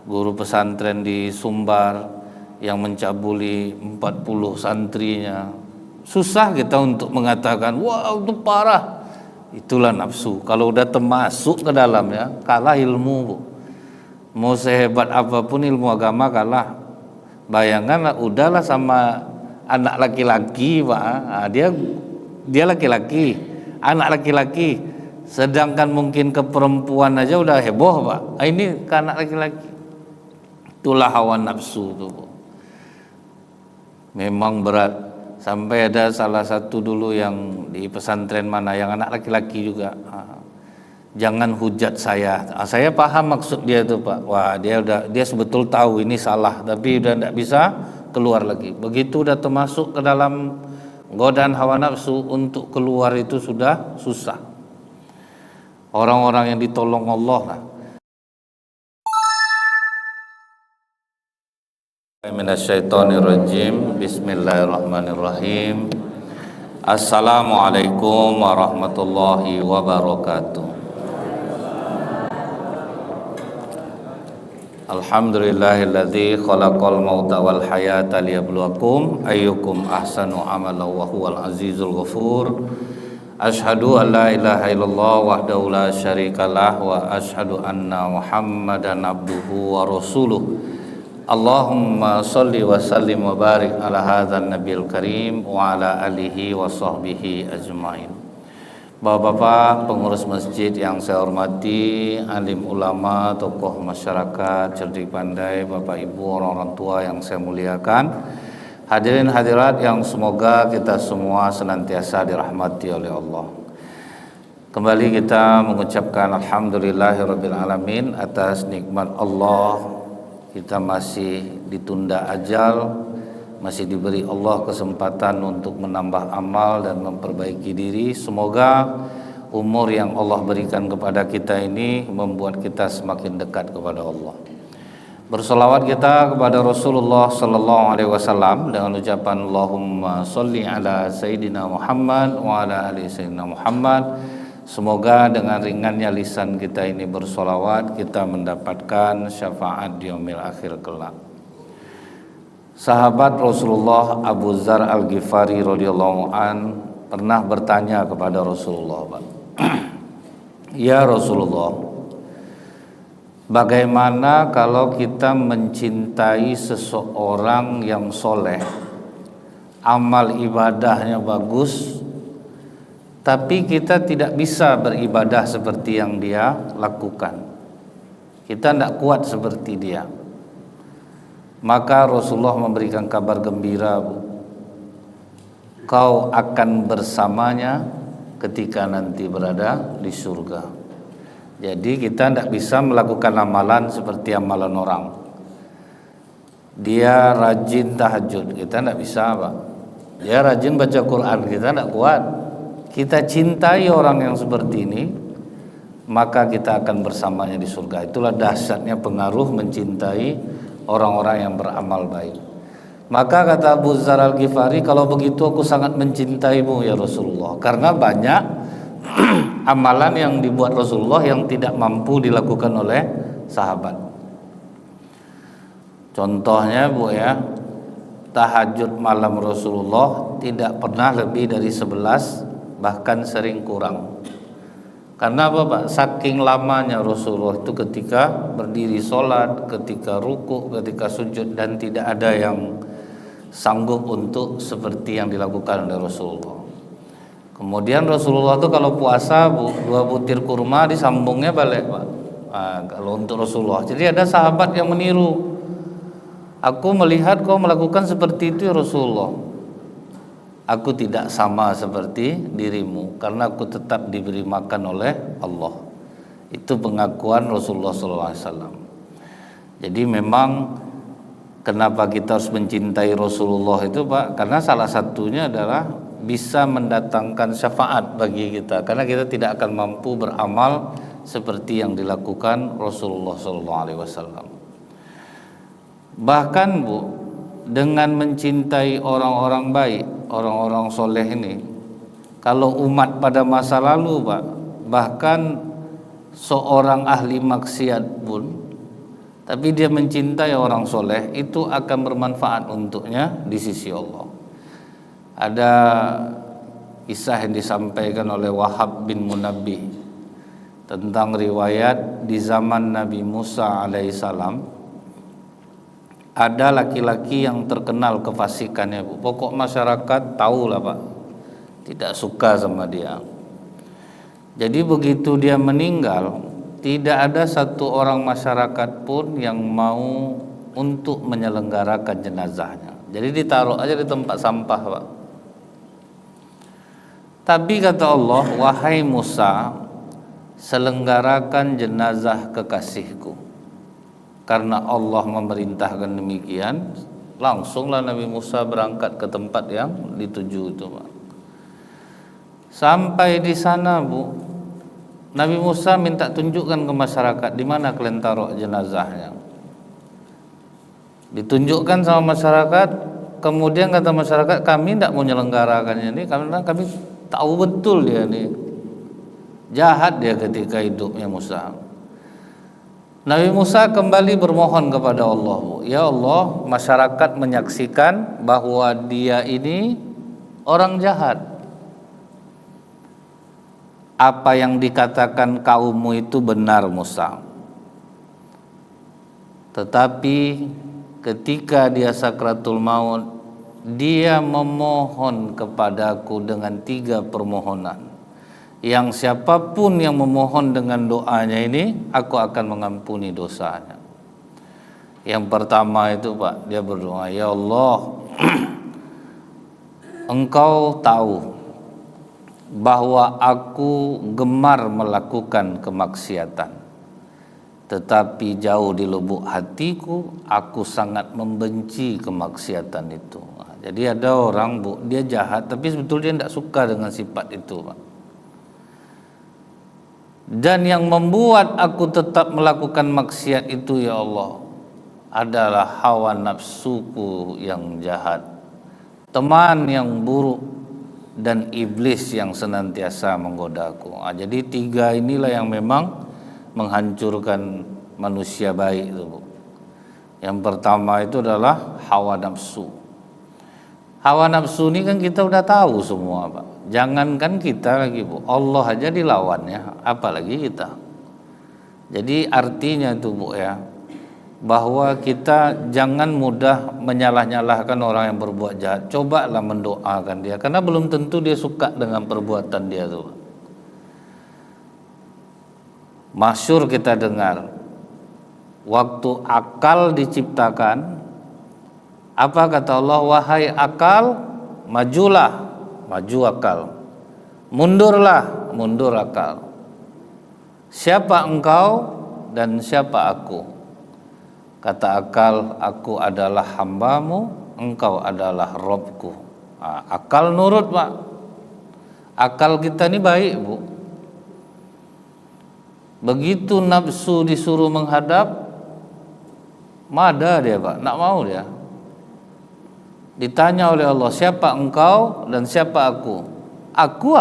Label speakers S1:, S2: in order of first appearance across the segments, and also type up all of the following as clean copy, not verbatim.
S1: guru pesantren di Sumbar yang mencabuli 40 santrinya. Susah kita untuk mengatakan, wah itu parah. Itulah nafsu. Kalau udah termasuk ke dalamnya, kalah ilmu, Bu. Mau sehebat apapun ilmu agama kalah. Bayangkanlah, udahlah sama anak laki-laki, Pak. Nah, dia laki-laki, anak laki-laki. Sedangkan mungkin ke perempuan aja udah heboh, Pak. Ini ke anak laki-laki. Itulah hawa nafsu itu, Bu. Memang berat. Sampai ada salah satu dulu yang di pesantren mana yang anak laki-laki juga. Jangan hujat saya. Saya paham maksud dia itu, Pak. Wah, dia sebetul tahu ini salah, tapi udah tidak bisa keluar lagi. Begitu udah termasuk ke dalam godaan hawa nafsu, untuk keluar itu sudah susah. Orang-orang yang ditolong Allah lah. Minasyaitonirrajim. Bismillahirrahmanirrahim. Assalamualaikum warahmatullahi wabarakatuh. Alhamdulillahilladzi khalaqal mauta wal hayata liyabluwakum ayyukum ahsanu amala wa huwal azizul ghafur. Asyhadu an la ilaha illallah wahdahu la syarikalah wa asyhadu anna Muhammadan abduhu wa rasuluh. Allahumma salli wa sallim wa barik ala hadzal nabiyil karim wa ala alihi wa sahbihi ajmain. Bapak-bapak pengurus masjid yang saya hormati, alim ulama, tokoh masyarakat, cerdik pandai, Bapak Ibu, orang-orang tua yang saya muliakan, hadirin hadirat yang semoga kita semua senantiasa dirahmati oleh Allah. Kembali kita mengucapkan alhamdulillahirabbil alamin atas nikmat Allah. Kita masih ditunda ajal, masih diberi Allah kesempatan untuk menambah amal dan memperbaiki diri. Semoga umur yang Allah berikan kepada kita ini membuat kita semakin dekat kepada Allah. Bersolawat kita kepada Rasulullah sallallahu alaihi wasallam dengan ucapan Allahumma sholli ala sayyidina Muhammad wa ala ali sayyidina Muhammad. Semoga dengan ringannya lisan kita ini bersolawat, kita mendapatkan syafaat di yaumil akhir kelak. Sahabat Rasulullah Abu Dzar Al-Ghifari radhiyallahu an pernah bertanya kepada Rasulullah, Pak. Ya Rasulullah, bagaimana kalau kita mencintai seseorang yang soleh, amal ibadahnya bagus, tapi kita tidak bisa beribadah seperti yang dia lakukan. Kita tidak kuat seperti dia. Maka Rasulullah memberikan kabar gembira, Bu. Kau akan bersamanya ketika nanti berada di surga. Jadi kita tidak bisa melakukan amalan seperti amalan orang. Dia rajin tahajud, kita tidak bisa, Pak. Dia rajin baca Quran, kita tidak kuat. Kita cintai orang yang seperti ini, maka kita akan bersamanya di surga. Itulah dahsyatnya pengaruh mencintai orang-orang yang beramal baik. Maka kata Abu Dzar Al-Ghifari, kalau begitu aku sangat mencintaimu ya Rasulullah, karena banyak amalan yang dibuat Rasulullah yang tidak mampu dilakukan oleh sahabat. Contohnya, Bu, ya, tahajud malam Rasulullah tidak pernah lebih dari 11, bahkan sering kurang. Karena apa, Pak? Saking lamanya Rasulullah itu ketika berdiri sholat, ketika ruku, ketika sujud, dan tidak ada yang sanggup untuk seperti yang dilakukan oleh Rasulullah. Kemudian Rasulullah itu kalau puasa, Bu, 2 butir kurma disambungnya balik, Pak. Nah, kalau untuk Rasulullah. Jadi ada sahabat yang meniru. Aku melihat kau melakukan seperti itu ya Rasulullah. Aku tidak sama seperti dirimu, karena aku tetap diberi makan oleh Allah. Itu pengakuan Rasulullah SAW. Jadi memang kenapa kita harus mencintai Rasulullah itu, Pak? Karena salah satunya adalah bisa mendatangkan syafaat bagi kita, karena kita tidak akan mampu beramal seperti yang dilakukan Rasulullah SAW. Bahkan, Bu, dengan mencintai orang-orang baik, orang-orang soleh ini, kalau umat pada masa lalu, Pak, bahkan seorang ahli maksiat pun tapi dia mencintai orang soleh, itu akan bermanfaat untuknya di sisi Allah. Ada kisah yang disampaikan oleh Wahab bin Munabbih tentang riwayat di zaman Nabi Musa alaihissalam. Ada laki-laki yang terkenal kefasikannya, Bu. Pokok masyarakat tahulah, Pak, tidak suka sama dia. Jadi begitu dia meninggal, tidak ada satu orang masyarakat pun yang mau untuk menyelenggarakan jenazahnya. Jadi ditaruh aja di tempat sampah, Pak. Tapi kata Allah, wahai Musa, selenggarakan jenazah kekasihku. Karena Allah memerintahkan demikian, langsunglah Nabi Musa berangkat ke tempat yang dituju itu, Pak. Sampai di sana, Bu, Nabi Musa minta tunjukkan ke masyarakat di mana kalian taruh jenazahnya. Ditunjukkan sama masyarakat, kemudian kata masyarakat, kami tidak mau menyelenggarakannya ini karena kami tahu betul dia ini jahat dia ketika hidupnya Musa. Nabi Musa kembali bermohon kepada Allah, Bu. Ya Allah, masyarakat menyaksikan bahwa dia ini orang jahat. Apa yang dikatakan kaummu itu benar, Musa. Tetapi ketika dia sakratul maut, dia memohon kepadaku dengan 3 permohonan. Yang siapapun yang memohon dengan doanya ini, aku akan mengampuni dosanya. Yang pertama itu, Pak, dia berdoa, ya Allah, Engkau tahu bahwa aku gemar melakukan kemaksiatan, tetapi jauh di lubuk hatiku aku sangat membenci kemaksiatan itu. Jadi ada orang, Bu, dia jahat tapi sebetulnya dia tidak suka dengan sifat itu, Pak. Dan yang membuat aku tetap melakukan maksiat itu, ya Allah, adalah hawa nafsuku yang jahat, teman yang buruk, dan iblis yang senantiasa menggodaku. Jadi 3 inilah yang memang menghancurkan manusia baik itu, Bu. Yang pertama itu adalah hawa nafsu. Hawa nafsu ini kan kita udah tahu semua, Pak. Jangankan kita lagi, Bu, Allah aja dilawannya, apalagi kita. Jadi artinya itu, Bu, ya, bahwa kita jangan mudah menyalah-nyalahkan orang yang berbuat jahat. Cobalah mendoakan dia, karena belum tentu dia suka dengan perbuatan dia itu. Masyhur kita dengar, waktu akal diciptakan, apa kata Allah? Wahai akal, majulah, maju akal. Mundurlah, mundur akal. Siapa engkau dan siapa aku? Kata akal, aku adalah hambamu, engkau adalah Robku. Akal nurut, Pak. Akal kita ini baik, Bu. Begitu nafsu disuruh menghadap, mada dia, Pak, nak mau dia. Ditanya oleh Allah, siapa engkau dan siapa aku? Aku,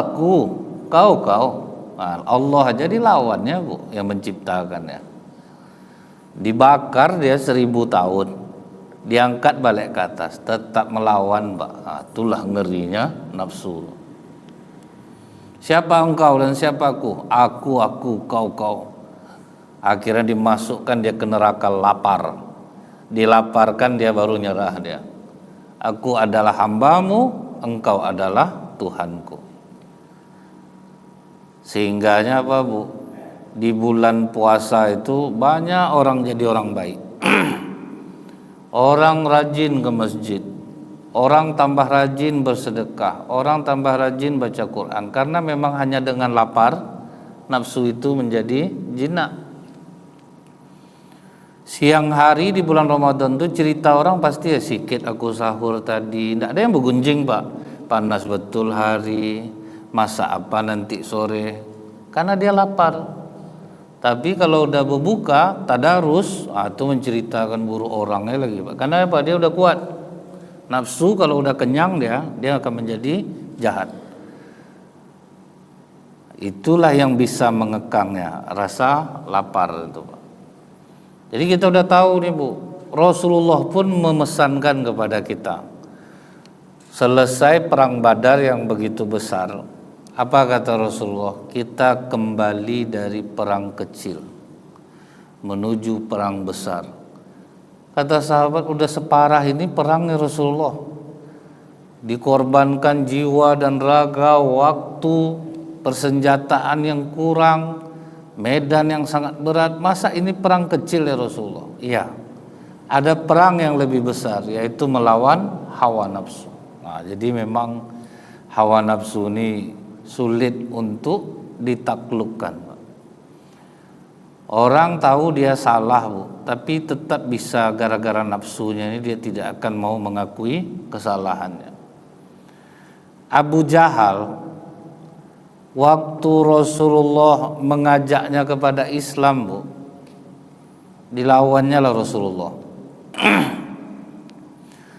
S1: kau. Allah aja dilawannya, Bu, yang menciptakannya. Dibakar dia 1000 tahun, diangkat balik ke atas, tetap melawan, Pak. Itulah ngerinya nafsu. Siapa engkau dan siapa aku? Aku, kau. Akhirnya dimasukkan dia ke neraka lapar. Dilaparkan dia baru nyerah dia. Aku adalah hambamu, engkau adalah Tuhanku. Sehingganya apa, Bu? Di bulan puasa itu banyak orang jadi orang baik. Orang rajin ke masjid, orang tambah rajin bersedekah, orang tambah rajin baca Quran. Karena memang hanya dengan lapar, nafsu itu menjadi jinak. Siang hari di bulan Ramadan itu cerita orang pasti ya, sikit aku sahur tadi. Tidak ada yang bergunjing, Pak. Panas betul hari, masak apa nanti sore. Karena dia lapar. Tapi kalau udah berbuka, tadarus, itu menceritakan buruk orangnya lagi, Pak. Karena apa? Dia udah kuat. Nafsu kalau udah kenyang dia akan menjadi jahat. Itulah yang bisa mengekangnya, rasa lapar itu, Pak. Jadi kita udah tahu nih Bu, Rasulullah pun memesankan kepada kita. Selesai perang Badar yang begitu besar, apa kata Rasulullah? Kita kembali dari perang kecil menuju perang besar. Kata sahabat, udah separah ini perangnya Rasulullah, dikorbankan jiwa dan raga, waktu, persenjataan yang kurang, medan yang sangat berat. Masa ini perang kecil ya Rasulullah? Iya, ada perang yang lebih besar, yaitu melawan hawa nafsu. Nah, jadi memang hawa nafsu ini sulit untuk ditaklukkan. Orang tahu dia salah Bu, tapi tetap bisa gara-gara nafsunya ini dia tidak akan mau mengakui kesalahannya. Abu Jahal waktu Rasulullah mengajaknya kepada Islam Bu, dilawannya lah Rasulullah.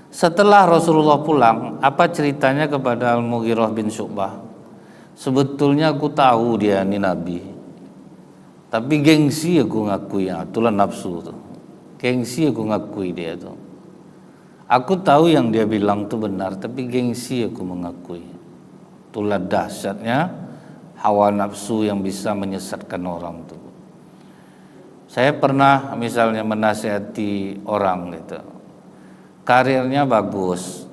S1: Setelah Rasulullah pulang, apa ceritanya kepada Al-Mughirah bin Syu'bah? Sebetulnya aku tahu dia ini Nabi, tapi gengsi aku ngakui, itulah nafsu tuh. Gengsi aku ngakui dia tuh. Aku tahu yang dia bilang itu benar, tapi gengsi aku mengakui. Itulah dahsyatnya hawa nafsu yang bisa menyesatkan orang tuh. Saya pernah misalnya menasihati orang gitu, karirnya bagus,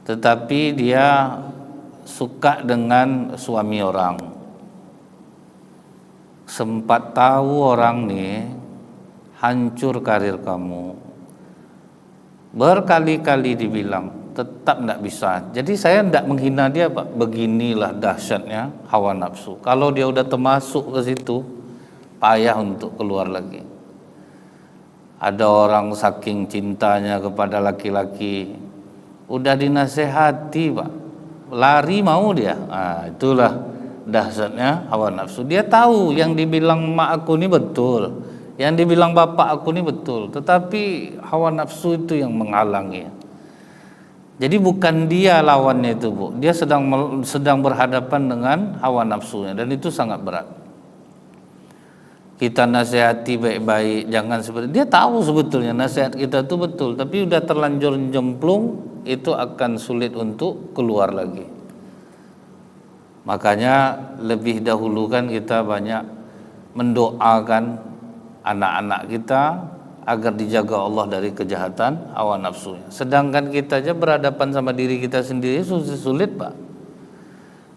S1: tetapi dia suka dengan suami orang. Sempat tahu orang nih hancur karir kamu, berkali-kali dibilang, tetap tidak bisa. Jadi saya tidak menghina dia Pak, beginilah dahsyatnya hawa nafsu. Kalau dia udah termasuk ke situ, payah untuk keluar lagi. Ada orang saking cintanya kepada laki-laki, udah dinasehati Pak, lari mau dia. Nah, itulah dahsyatnya hawa nafsu. Dia tahu yang dibilang mak aku ini betul, yang dibilang bapak aku ini betul, tetapi hawa nafsu itu yang menghalangi. Jadi bukan dia lawannya itu Bu, dia sedang berhadapan dengan hawa nafsunya, dan itu sangat berat. Kita nasihati baik-baik, jangan seperti dia tahu sebetulnya nasihat kita itu betul, tapi udah terlanjur jemplung, itu akan sulit untuk keluar lagi. Makanya lebih dahulu kan kita banyak mendoakan anak-anak kita agar dijaga Allah dari kejahatan hawa nafsunya. Sedangkan kita aja berhadapan sama diri kita sendiri sulit Pak.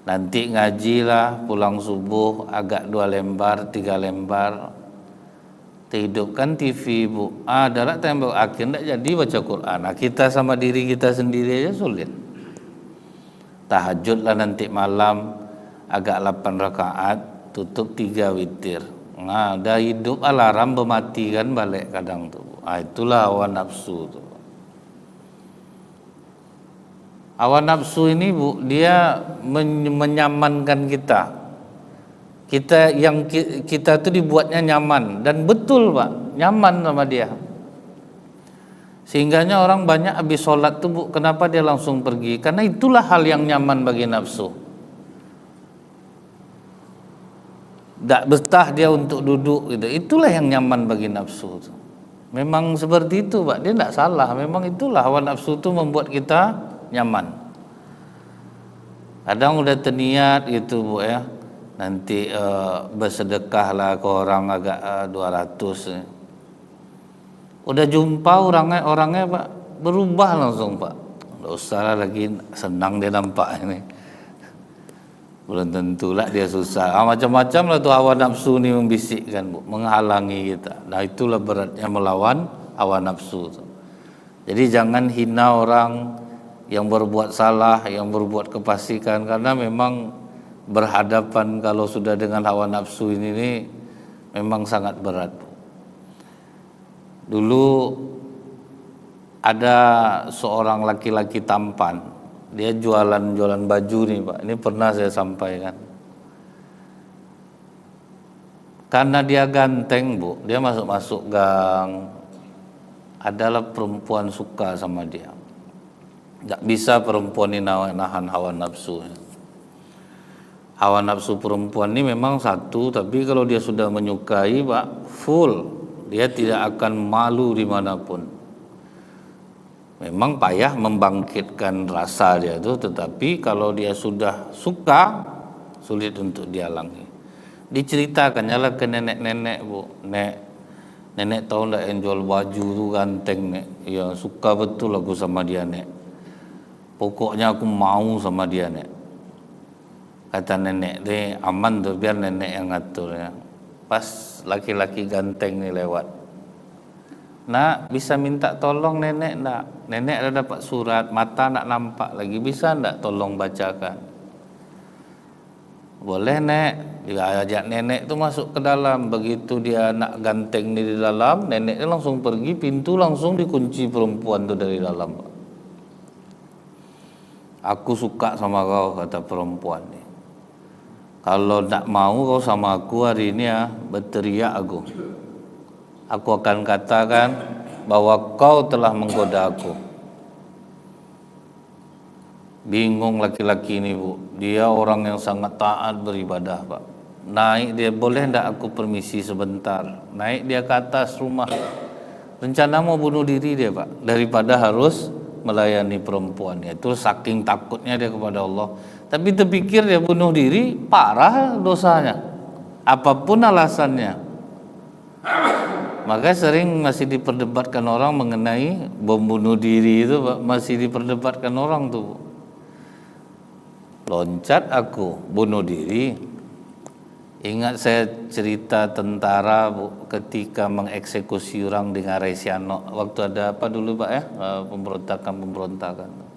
S1: Nanti ngajilah, pulang subuh agak 2 lembar, 3 lembar. Dihidupkan TV Bu, darat tembok akhir tidak jadi baca Quran. Nah, kita sama diri kita sendiri aja sulit. Tahajudlah nanti malam agak 8 rakaat, tutup 3 witir. Nah, dah hidup alarm mematikan balik kadang tuh. Itulah hawa nafsu tuh. Hawa nafsu ini Bu, dia menyamankan kita. Kita tuh dibuatnya nyaman, dan betul Pak, nyaman sama dia. Sehingganya orang banyak habis sholat tuh Bu, kenapa dia langsung pergi? Karena itulah hal yang nyaman bagi nafsu. Tak betah dia untuk duduk gitu. Itulah yang nyaman bagi nafsu. Memang seperti itu Pak, dia tidak salah. Memang itulah hawa nafsu itu membuat kita nyaman. Kadang udah terniat gitu Bu ya, nanti bersedekah lah ke orang agak 200 ya. Udah jumpa orangnya Pak, berubah langsung Pak. Nggak usah lah lagi, senang dia nampak ini. Belum tentulah dia susah. Macam-macam lah tuh hawa nafsu ini membisikkan Bu, menghalangi kita. Nah, itulah beratnya melawan hawa nafsu tuh. Jadi jangan hina orang yang berbuat salah, yang berbuat kefasikan, karena memang berhadapan kalau sudah dengan hawa nafsu ini memang sangat berat. Dulu ada seorang laki-laki tampan, dia jualan baju nih Pak. Ini pernah saya sampaikan. Karena dia ganteng Bu, dia masuk gang, adalah perempuan suka sama dia. Tidak bisa perempuan ini nahan hawa nafsu. Hawa nafsu perempuan ini memang satu, tapi kalau dia sudah menyukai Pak, full, dia tidak akan malu dimanapun. Memang payah membangkitkan rasa dia itu, tetapi kalau dia sudah suka, sulit untuk dihalangi. Diceritakannya lah ke nenek-nenek, Bu. Nenek tahu ndak yang jual baju tu ganteng, Nek. Ya suka betul aku sama dia, Nek. Pokoknya aku mau sama dia, Nek. Kata nenek deh, aman tuh, biar nenek yang ngatur ya. Pas laki-laki ganteng nih lewat, nak bisa minta tolong nenek ndak? Nenek ada dapat surat, mata nak nampak lagi, bisa ndak tolong bacakan? Boleh, Nek. Dia ajak nenek tuh masuk ke dalam. Begitu dia nak ganteng di dalam, neneknya langsung pergi, pintu langsung dikunci perempuan tuh dari dalam. Aku suka sama kau, kata perempuan nih. Kalau tak mau kau sama aku hari ini ya, berteriak aku. Aku akan katakan bahwa kau telah menggoda aku. Bingung laki-laki ini, Bu. Dia orang yang sangat taat beribadah, Pak. Naik dia, boleh ndak aku permisi sebentar? Naik dia ke atas rumah. Rencana mau bunuh diri dia, Pak, daripada harus melayani perempuan. Itu saking takutnya dia kepada Allah. Tapi terpikir dia bunuh diri, parah dosanya. Apapun alasannya. Maka sering masih diperdebatkan orang mengenai bom bunuh diri itu, Pak. Masih diperdebatkan orang tuh. Loncat aku, bunuh diri. Ingat saya cerita tentara, Bu, ketika mengeksekusi orang di Ngarai Sianok. Waktu ada apa dulu, Pak ya? Pemberontakan.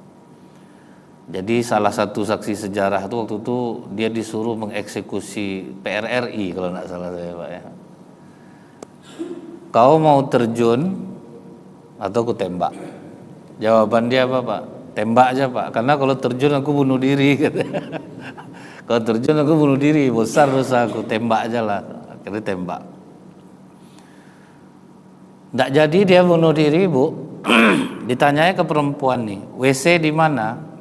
S1: Jadi salah satu saksi sejarah itu waktu itu dia disuruh mengeksekusi PRRI kalau tidak salah saya, Pak ya. Kau mau terjun atau ku tembak? Jawaban dia apa, Pak? Tembak aja, Pak. Karena kalau terjun aku bunuh diri. Kalau terjun aku bunuh diri, besar dosa aku, tembak aja lah. Akhirnya tembak. Tidak jadi dia bunuh diri, Bu. Ditanyanya ke perempuan nih, WC di mana?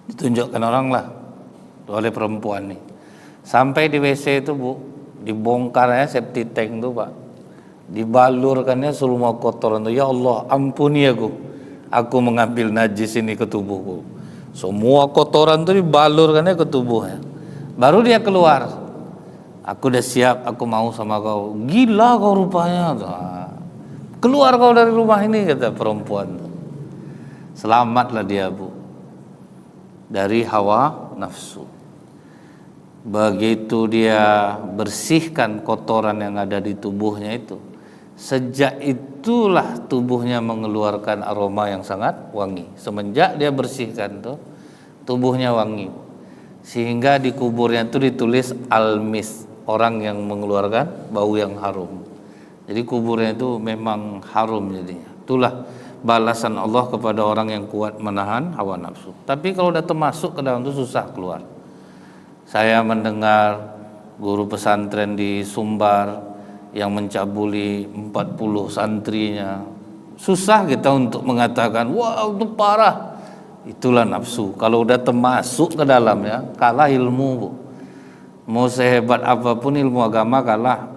S1: Ditunjukkan orang lah oleh perempuan nih. Sampai di WC itu, Bu, dibongkarnya septic tank tuh, Pak. Dibalurkannya semua kotoran tuh. Ya Allah, ampuni aku mengambil najis ini ke tubuhku. Semua kotoran tuh dibalurkannya ke tubuhnya. Baru dia keluar. Aku udah siap, aku mau sama kau. Gila kau rupanya. Keluar kau dari rumah ini, kata perempuan. Selamatlah dia, Bu, dari hawa nafsu. Begitu dia bersihkan kotoran yang ada di tubuhnya itu, sejak itulah tubuhnya mengeluarkan aroma yang sangat wangi. Semenjak dia bersihkan tuh, tubuhnya wangi. Sehingga di kuburnya itu ditulis Al-Mis, orang yang mengeluarkan bau yang harum. Jadi kuburnya itu memang harum jadinya. Itulah balasan Allah kepada orang yang kuat menahan hawa nafsu. Tapi kalau udah termasuk ke dalam itu susah keluar. Saya mendengar guru pesantren di Sumbar yang mencabuli 40 santrinya. Susah kita untuk mengatakan, wah itu parah. Itulah nafsu. Kalau udah termasuk ke dalam ya, kalah ilmu, Bu. Mau sehebat apapun ilmu agama kalah.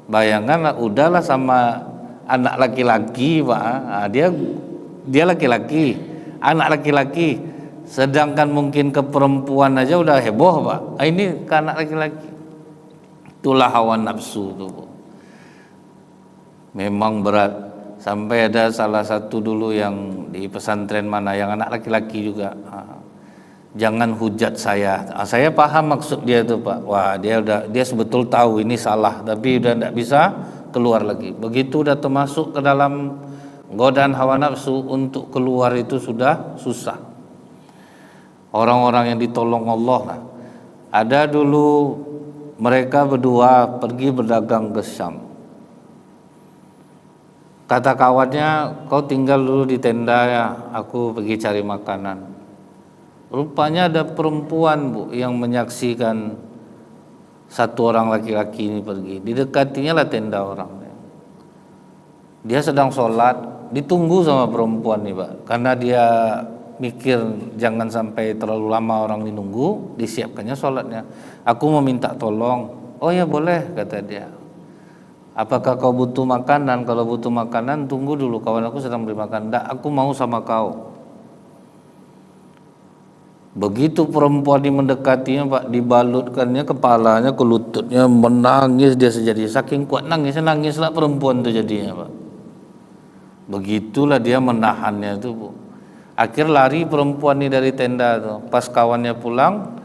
S1: Bayangkan udahlah sama anak laki-laki, Pak. Nah, dia laki-laki, anak laki-laki. Sedangkan mungkin ke perempuan aja udah heboh, Pak. Ini ke anak laki-laki. Itulah hawa nafsu tuh, Bu. Memang berat. Sampai ada salah satu dulu yang di pesantren mana yang anak laki-laki juga. Jangan hujat saya. Saya paham maksud dia tuh, Pak. Wah, dia sebetul tahu ini salah, tapi udah tidak bisa keluar lagi. Begitu udah termasuk ke dalam godaan hawa nafsu, untuk keluar itu sudah susah. Orang-orang yang ditolong Allah lah. Ada dulu mereka berdua pergi berdagang ke Syam. Kata kawannya, kau tinggal dulu di tenda ya, aku pergi cari makanan. Rupanya ada perempuan, Bu, yang menyaksikan satu orang laki-laki ini pergi. Didekatinya lah tenda orang. Dia sedang sholat, ditunggu sama perempuan nih, Pak. Karena dia mikir jangan sampai terlalu lama orang nunggu, disiapkannya sholatnya. Aku mau minta tolong. Oh ya boleh, kata dia. Apakah kau butuh makanan? Kalau butuh makanan tunggu dulu, kawan aku sedang beri makan. Enggak, aku mau sama kau. Begitu perempuan ini mendekatinya Pak, dibalutkannya kepalanya ke lututnya, menangis dia sejadi. Saking kuat nangislah perempuan itu jadinya Pak. Begitulah dia menahannya itu Bu. Akhir lari perempuan ini dari tenda tuh. Pas kawannya pulang,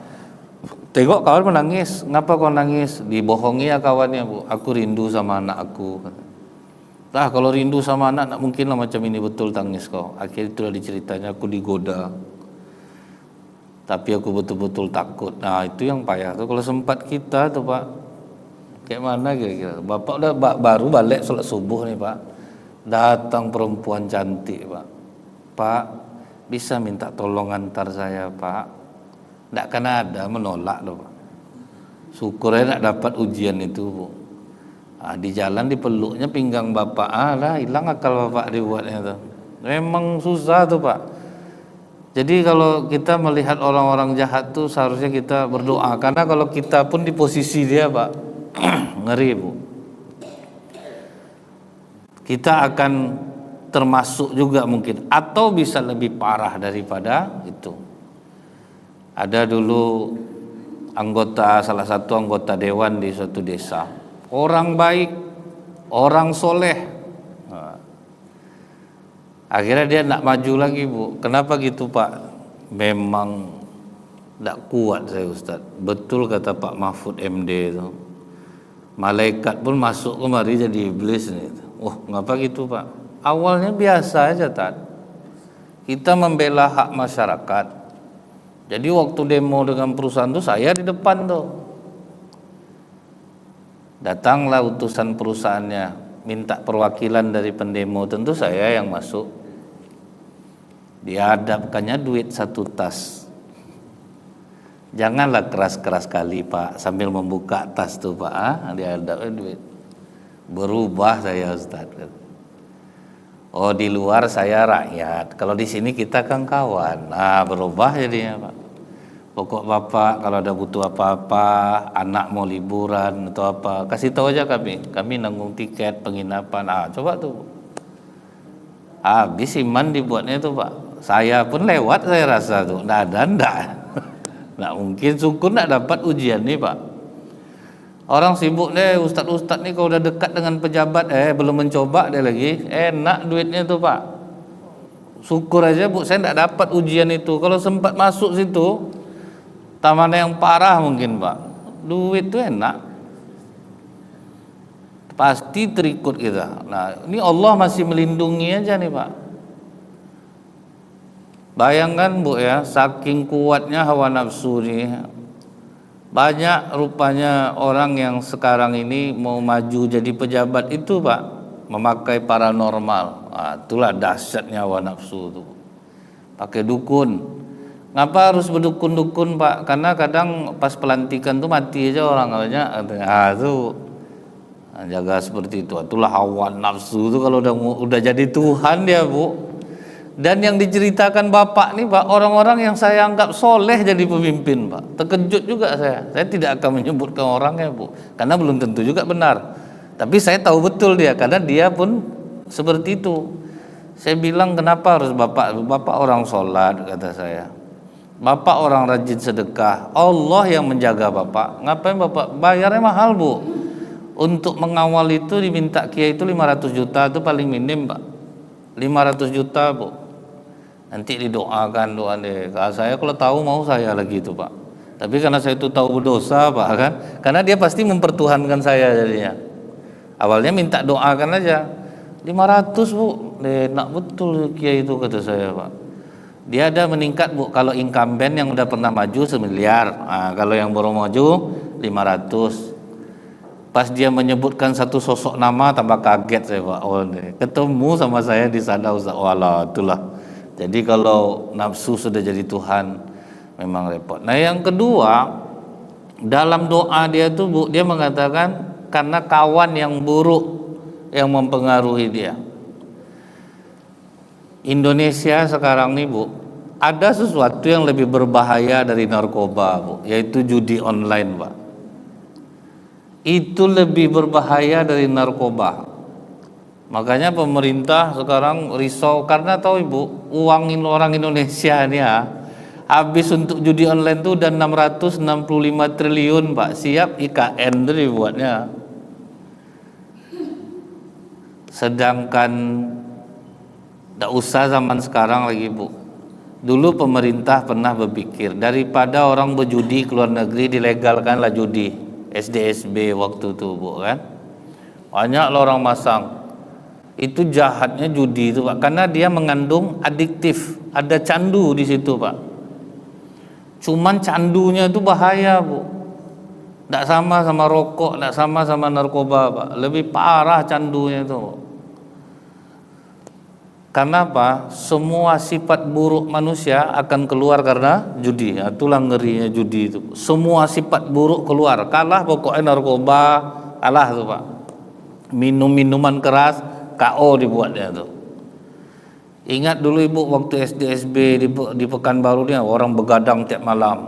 S1: tengok kawan menangis. Ngapa kau nangis? Dibohongi ya kawannya Bu. Aku rindu sama anak aku. Nah kalau rindu sama anak, mungkin lah macam ini betul tangis kau. Akhir itulah diceritanya aku digoda. Tapi aku betul-betul takut. Nah itu yang payah tuh. Kalau sempat kita tuh Pak, kayak mana kira-kira? Bapak udah baru balik sholat subuh nih Pak. Datang perempuan cantik Pak. Pak, bisa minta tolong antar saya Pak? Nggak kan ada menolak loh Pak. Syukurnya nggak dapat ujian itu Bu. Nah, di jalan dipeluknya pinggang bapak. Lah hilang akal bapak dibuatnya tuh. Memang susah tuh Pak. Jadi kalau kita melihat orang-orang jahat tuh seharusnya kita berdoa. Karena kalau kita pun di posisi dia Pak, ngeri Bu. Kita akan termasuk juga mungkin, atau bisa lebih parah daripada itu. Ada dulu salah satu anggota dewan di suatu desa, orang baik, orang soleh. Akhirnya dia nak maju lagi Bu. Kenapa gitu Pak? Memang tak kuat saya Ustaz. Betul kata Pak Mahfud MD itu. Malaikat pun masuk kemari jadi iblis nih. Oh ngapa gitu Pak? Awalnya biasa aja Tad. Kita membela hak masyarakat. Jadi waktu demo dengan perusahaan tuh saya di depan tuh. Datanglah utusan perusahaannya, minta perwakilan dari pendemo, tentu saya yang masuk. Dihadapkannya duit 1 tas. Janganlah keras-keras kali Pak, sambil membuka tas tuh Pak, dihadapnya duit. Berubah saya Ustaz. Oh di luar saya rakyat, kalau di sini kita kan kawan. Nah berubah jadinya Pak. Pokok Bapak kalau ada butuh apa-apa, anak mau liburan atau apa, kasih tahu aja kami nanggung tiket penginapan. Coba tuh. Habis iman dibuatnya tuh Pak. Saya pun lewat saya rasa tuh. Nggak mungkin, syukur nggak dapat ujian nih Pak. Orang sibuk deh, ustadz nih kalau udah dekat dengan pejabat, belum mencoba deh lagi, enak duitnya tuh Pak. Syukur aja Bu, saya nggak dapat ujian itu. Kalau sempat masuk situ, taman yang parah mungkin Pak. Duit tuh enak, pasti terikut kita. Nah ini Allah masih melindungi aja nih Pak. Bayangkan Bu ya, saking kuatnya hawa nafsu nih. Banyak rupanya orang yang sekarang ini mau maju jadi pejabat itu Pak, memakai paranormal. Itulah dahsyatnya hawa nafsu itu. Pakai dukun. Ngapa harus berdukun-dukun Pak? Karena kadang pas pelantikan tuh mati aja orang banyak. Tuh jaga seperti itu. Itulah hawa nafsu itu kalau udah jadi Tuhan dia Bu. Dan yang diceritakan Bapak nih Pak, orang-orang yang saya anggap soleh jadi pemimpin Pak. Terkejut juga saya. Saya tidak akan menyebutkan orangnya Bu, karena belum tentu juga benar. Tapi saya tahu betul dia, karena dia pun seperti itu. Saya bilang kenapa harus Bapak orang sholat, kata saya. Bapak orang rajin sedekah, Allah yang menjaga Bapak. Ngapain Bapak? Bayarnya mahal Bu. Untuk mengawal itu diminta kiai itu 500 juta, itu paling minim Pak. 500 juta Bu. Nanti didoakan doa deh. Saya kalau tahu mau saya lagi itu Pak. Tapi karena saya itu tahu berdosa Pak kan. Karena dia pasti mempertuhankan saya jadinya. Awalnya minta doakan aja. 500 Bu. Enak betul kiai itu kata saya Pak. Dia ada meningkat Bu. Kalau incumbent yang udah pernah maju 1 miliar. Kalau yang baru maju 500. Pas dia menyebutkan satu sosok nama tambah kaget saya Pak. Ketemu sama saya di sana Ustaz. Walah itulah. Jadi kalau nafsu sudah jadi Tuhan memang repot. Nah yang kedua, dalam doa dia tuh Bu, dia mengatakan karena kawan yang buruk yang mempengaruhi dia. Indonesia sekarang nih Bu, ada sesuatu yang lebih berbahaya dari narkoba, Bu, yaitu judi online, Pak. Itu lebih berbahaya dari narkoba. Makanya pemerintah sekarang risau karena tahu Ibu, uang orang Indonesia ini ya, habis untuk judi online tuh udah 665 triliun, Pak. Siap IKN tuh dibuatnya. Sedangkan tidak usah zaman sekarang lagi, Bu. Dulu pemerintah pernah berpikir daripada orang berjudi ke luar negeri dilegalkanlah judi, SDSB waktu itu, Bu, kan. Banyak orang masang. Itu jahatnya judi itu, Pak, karena dia mengandung adiktif, ada candu di situ, Pak. Cuman candunya itu bahaya, Bu. Tidak sama rokok, tidak sama narkoba, Pak. Lebih parah candunya itu. Karena apa? Semua sifat buruk manusia akan keluar karena judi. Itulah ngerinya judi itu. Semua sifat buruk keluar. Kalah pokoknya narkoba, kalah tuh, Pak. Minuman keras, KO dibuatnya tuh. Ingat dulu Ibu waktu SDSB di Pekanbaru ini orang begadang tiap malam.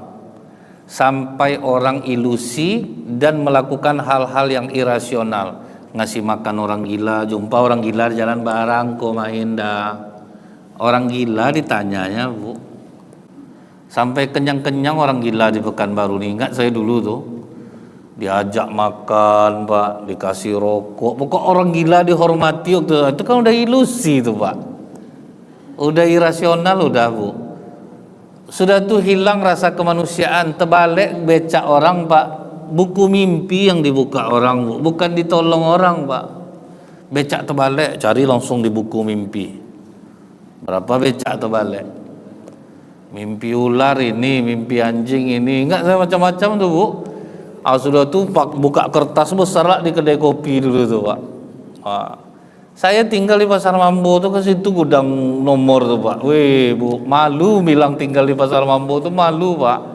S1: Sampai orang ilusi dan melakukan hal-hal yang irasional. Ngasih makan orang gila, jumpa orang gila di jalan barang, kok main dah. Orang gila ditanyanya, Bu. Sampai kenyang-kenyang orang gila di Pekanbaru nih. Ingat saya dulu tuh, diajak makan, Pak, dikasih rokok. Pokok orang gila dihormati waktu itu kan udah ilusi tuh, Pak. Udah irasional udah, Bu. Sudah tuh hilang rasa kemanusiaan, terbalik becak orang, Pak. Buku mimpi yang dibuka orang, Bu. Bukan ditolong orang, Pak. Becak terbalik, cari langsung di buku mimpi. Berapa becak terbalik? Mimpi ular ini, mimpi anjing ini, enggak saya macam-macam tuh, Bu. Sudah tuh Pak buka kertas besar lah di kedai kopi dulu tuh, Pak. Saya tinggal di Pasar Mambo tuh, ke situ gudang nomor tuh, Pak. Weh, Bu, malu bilang tinggal di Pasar Mambo tuh, malu, Pak.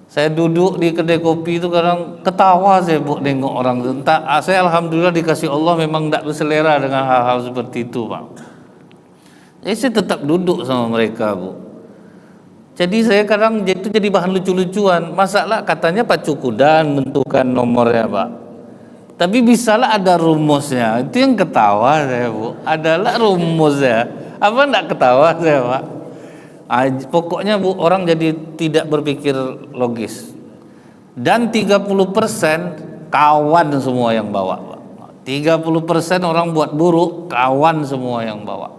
S1: Saya duduk di kedai kopi itu kadang ketawa saya, Bu, nengok orang itu. Entah, saya alhamdulillah dikasih Allah memang tidak berselera dengan hal-hal seperti itu, Pak. Jadi saya tetap duduk sama mereka, Bu. Jadi saya kadang itu jadi bahan lucu-lucuan. Masalah katanya pacu kuda menentukan nomornya, Pak. Tapi bisalah ada rumusnya. Itu yang ketawa saya, Bu. Adalah rumusnya. Apa enggak ketawa saya, Pak? Pokoknya, Bu, orang jadi tidak berpikir logis. Dan 30% kawan semua yang bawa, Pak. 30% orang buat buruk, kawan semua yang bawa.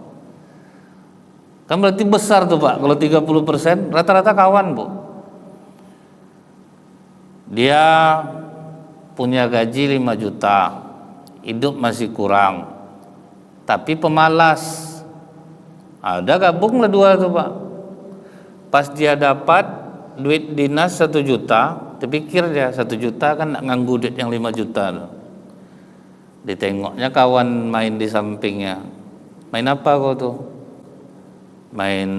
S1: Kan berarti besar tuh, Pak. Kalau 30% rata-rata kawan, Bu. Dia punya gaji 5 juta, hidup masih kurang, tapi pemalas. Ada gabunglah dua tuh, Pak. Pas dia dapat duit dinas 1 juta, terpikir dia 1 juta kan nak nganggu duit yang 5 juta tuh. Ditengoknya kawan main di sampingnya. Main apa kau tuh? Main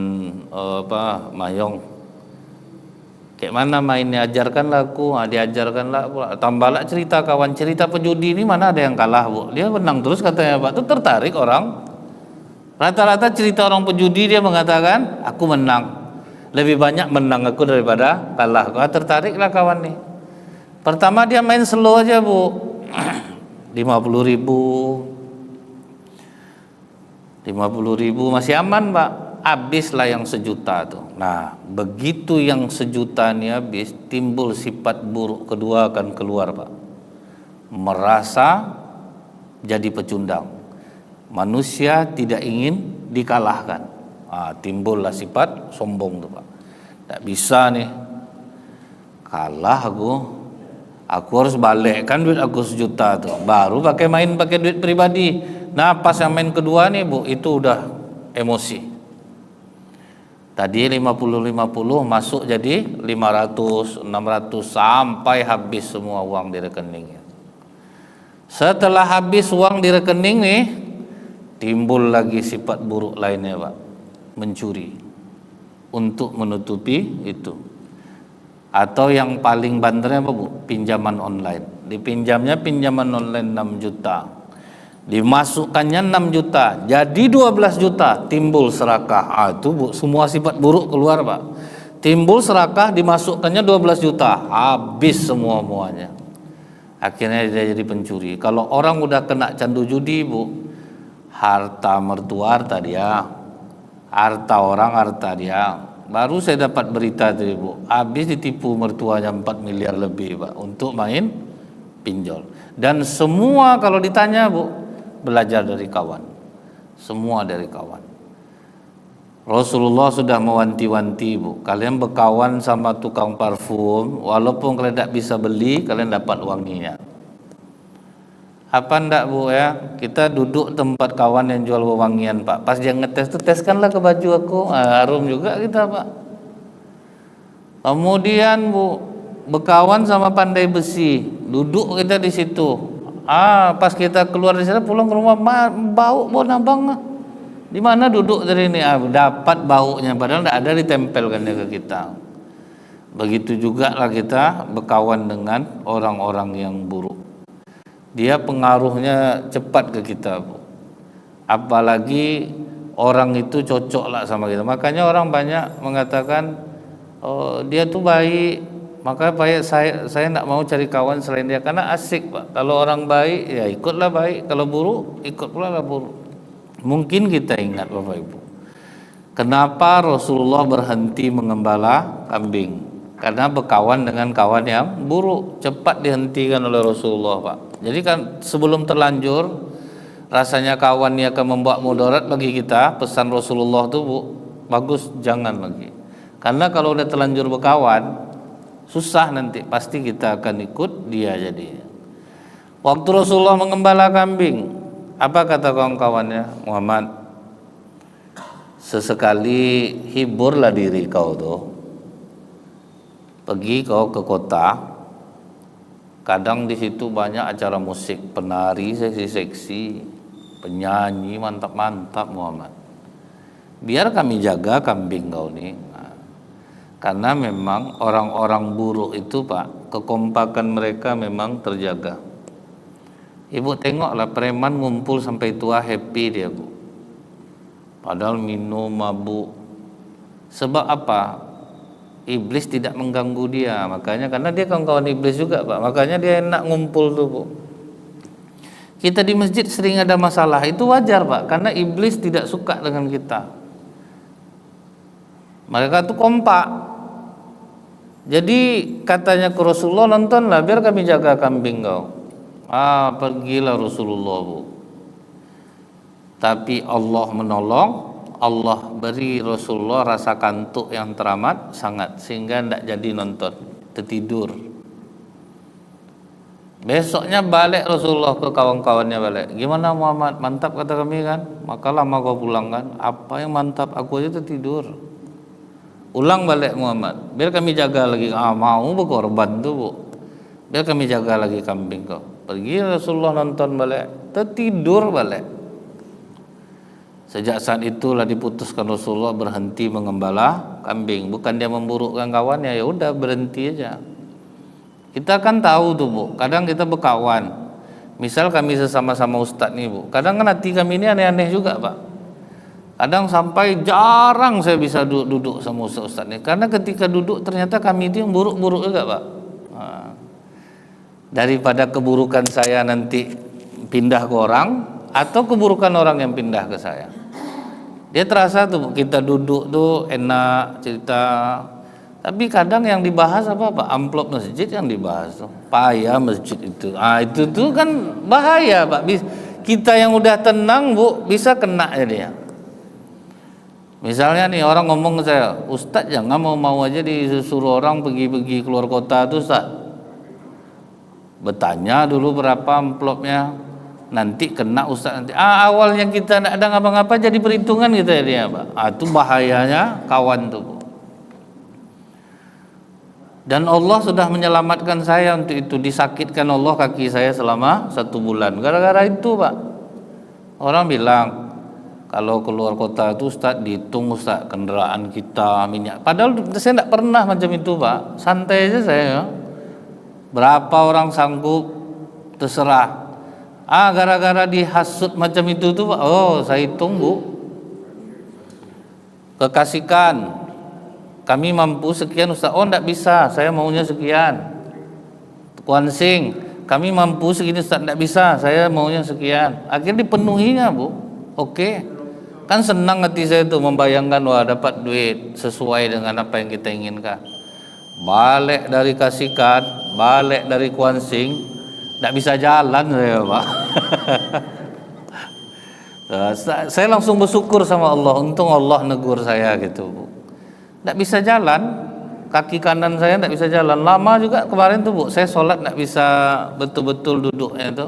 S1: mayong. Kayak mana mainnya? Ajarkanlah aku. Diajarkanlah pula. Tambahlah cerita kawan, cerita pejudi ini mana ada yang kalah, Bu. Dia menang terus katanya, Pak. Itu tertarik orang. Rata-rata cerita orang pejudi dia mengatakan, aku menang. Lebih banyak menang aku daripada kalah. Tertariklah kawan nih. Pertama dia main slow aja, Bu. 50.000 masih aman, Pak. Habislah yang 1 juta tuh. Nah, begitu yang 1 juta ini habis, timbul sifat buruk kedua akan keluar, Pak. Merasa jadi pecundang. Manusia tidak ingin dikalahkan. Timbullah sifat sombong tuh, Pak. Tak bisa nih, kalah aku harus balikkan duit aku 1 juta tuh. Baru pakai duit pribadi. Nah, pas yang main kedua nih, Bu, itu udah emosi. Tadi 50-50 masuk jadi 500, 600 sampai habis semua uang di rekeningnya. Setelah habis uang di rekening nih, timbul lagi sifat buruk lainnya, Pak. Mencuri untuk menutupi itu. Atau yang paling banternya apa, Bu? Pinjaman online. Dipinjamnya pinjaman online 6 juta. Dimasukkannya 6 juta, jadi 12 juta, timbul serakah. Itu Bu, semua sifat buruk keluar Pak. Timbul serakah, dimasukkannya 12 juta, habis semua-muanya. Akhirnya dia jadi pencuri. Kalau orang udah kena candu judi Bu, harta mertua harta dia, harta orang harta dia. Baru saya dapat berita tadi Bu, habis ditipu mertuanya 4 miliar lebih Pak untuk main pinjol. Dan semua kalau ditanya Bu, belajar dari kawan, semua dari kawan. Rasulullah sudah mewanti-wanti Bu, kalian berkawan sama tukang parfum, walaupun kalian tidak bisa beli, kalian dapat wanginya. Apa ndak Bu ya, kita duduk tempat kawan yang jual wewangian Pak, pas dia ngetes tuh, teskanlah ke baju aku, harum juga kita Pak. Kemudian Bu, berkawan sama pandai besi, duduk kita di situ. Pas kita keluar dari sana pulang ke rumah, bau nabang. Di mana duduk dari ini? Dapat baunya, padahal tidak ada ditempelkan ke kita. Begitu juga lah kita berkawan dengan orang-orang yang buruk. Dia pengaruhnya cepat ke kita Bu. Apalagi orang itu cocok lah sama kita. Makanya orang banyak mengatakan, oh, dia tuh baik, maka baik, saya tidak mau cari kawan selain dia, karena asik Pak. Kalau orang baik ya ikutlah baik, kalau buruk ikut pula lah buruk. Mungkin kita ingat Bapak Ibu, kenapa Rasulullah berhenti mengembala kambing? Karena berkawan dengan kawan yang buruk, cepat dihentikan oleh Rasulullah Pak. Jadi kan sebelum terlanjur rasanya kawan ini akan membawa mudarat bagi kita, pesan Rasulullah itu Bu, bagus jangan lagi. Karena kalau udah terlanjur berkawan, susah nanti, pasti kita akan ikut dia jadinya. Waktu Rasulullah mengembala kambing, apa kata kawan-kawannya? Muhammad, sesekali hiburlah diri kau tuh. Pergi kau ke kota, kadang di situ banyak acara musik, penari seksi-seksi, penyanyi mantap-mantap Muhammad. Biar kami jaga kambing kau nih. Karena memang orang-orang buruk itu Pak, kekompakan mereka memang terjaga. Ibu tengoklah preman ngumpul sampai tua, happy dia Bu. Padahal minum, mabuk. Sebab apa? Iblis tidak mengganggu dia. Makanya karena dia kawan-kawan iblis juga Pak, makanya dia enak ngumpul tuh Bu. Kita di masjid sering ada masalah, itu wajar Pak, karena iblis tidak suka dengan kita. Mereka tuh kompak. Jadi katanya ke Rasulullah, nontonlah biar kami jaga kambing kau. Pergilah Rasulullah Bu. Tapi Allah menolong, Allah beri Rasulullah rasa kantuk yang teramat sangat, sehingga tidak jadi nonton, tertidur. Besoknya balik Rasulullah ke kawan-kawannya balik. Gimana Muhammad, mantap kata kami kan? Maka lama kau pulang kan? Apa yang mantap, aku aja tertidur. Ulang balik Muhammad, biar kami jaga lagi. Mau berkorban tuh Bu, biar kami jaga lagi kambing kau. Pergi Rasulullah nonton balik, tertidur balik. Sejak saat itulah diputuskan Rasulullah berhenti mengembala kambing. Bukan dia memburukkan kawannya, ya udah berhenti aja. Kita kan tahu tuh Bu, kadang kita berkawan, misal kami sesama-sama ustadz nih Bu, kadang kan hati kami ini aneh-aneh juga Pak. Kadang sampai jarang saya bisa duduk sama ustaz ini, karena ketika duduk ternyata kami itu yang buruk-buruk juga Pak. Daripada keburukan saya nanti pindah ke orang, atau keburukan orang yang pindah ke saya. Dia terasa tuh kita duduk tuh enak cerita, tapi kadang yang dibahas apa Pak? Amplop masjid yang dibahas tuh, payah masjid itu. Itu tuh kan bahaya Pak. Kita yang udah tenang Bu, bisa kena jadinya. Misalnya nih orang ngomong ke saya, Ustadz jangan mau aja disuruh orang pergi keluar kota tuh Ustadz. Bertanya dulu berapa amplopnya, nanti kena Ustadz nanti. Awalnya kita tidak ada ngapa-ngapa jadi perhitungan gitu ya dia Pak. Itu bahayanya kawan tuh. Dan Allah sudah menyelamatkan saya untuk itu. Disakitkan Allah kaki saya selama 1 bulan gara-gara itu Pak. Orang bilang, kalau keluar kota itu Ustaz dihitung Ustaz kendaraan kita, minyak. Padahal saya tidak pernah macam itu Pak. Santai aja saya. Berapa orang sanggup terserah. Gara-gara dihasut macam itu tuh Pak, oh saya hitung Bu, kekasihkan kami mampu sekian Ustaz, oh enggak bisa, saya maunya sekian. Kuansing, kami mampu segini Ustaz, enggak bisa, saya maunya sekian. Akhirnya dipenuhinya Bu. Oke, kan senang hati saya tuh membayangkan wah dapat duit sesuai dengan apa yang kita inginkan. Balik dari kasihkan, balik dari kuansing, enggak bisa jalan saya Pak. Saya langsung bersyukur sama Allah, untung Allah negur saya gitu Bu. Enggak bisa jalan, kaki kanan saya enggak bisa jalan. Lama juga kemarin tuh Bu, saya sholat enggak bisa betul-betul duduknya itu.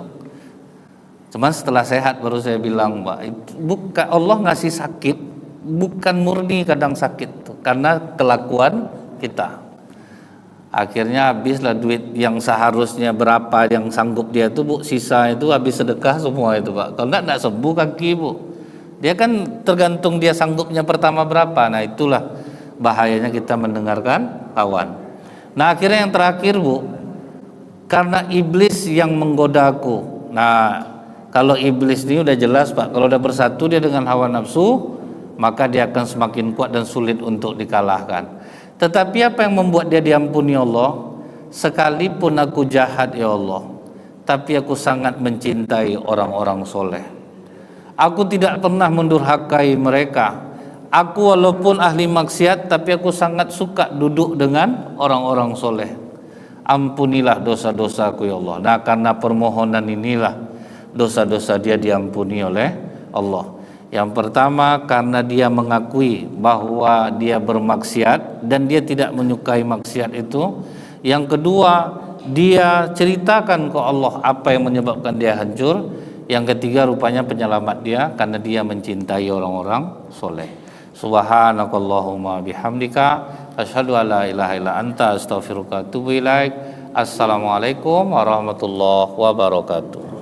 S1: Cuman setelah sehat baru saya bilang Pak, bukan Allah ngasih sakit, bukan murni kadang sakit tuh, karena kelakuan kita. Akhirnya habislah duit yang seharusnya berapa yang sanggup dia tuh Bu, sisa itu habis sedekah semua itu Pak. Kalau enggak sembuh kaki Bu. Dia kan tergantung dia sanggupnya pertama berapa. Nah itulah bahayanya kita mendengarkan kawan. Nah akhirnya yang terakhir Bu, karena iblis yang menggodaku. Nah kalau iblis ini udah jelas Pak, kalau udah bersatu dia dengan hawa nafsu, maka dia akan semakin kuat dan sulit untuk dikalahkan. Tetapi apa yang membuat dia diampuni Allah? Sekalipun aku jahat ya Allah, tapi aku sangat mencintai orang-orang soleh. Aku tidak pernah mendurhakai mereka. Aku walaupun ahli maksiat, tapi aku sangat suka duduk dengan orang-orang soleh. Ampunilah dosa-dosaku ya Allah. Nah karena permohonan inilah dosa-dosa dia diampuni oleh Allah. Yang pertama karena dia mengakui bahwa dia bermaksiat dan dia tidak menyukai maksiat itu. Yang kedua, dia ceritakan ke Allah apa yang menyebabkan dia hancur. Yang ketiga rupanya penyelamat dia karena dia mencintai orang-orang soleh. Subhanakallahumma bihamdika asyhadu an la ilaha illa anta astaghfiruka wa atubu ilaik. Assalamualaikum warahmatullahi wabarakatuh.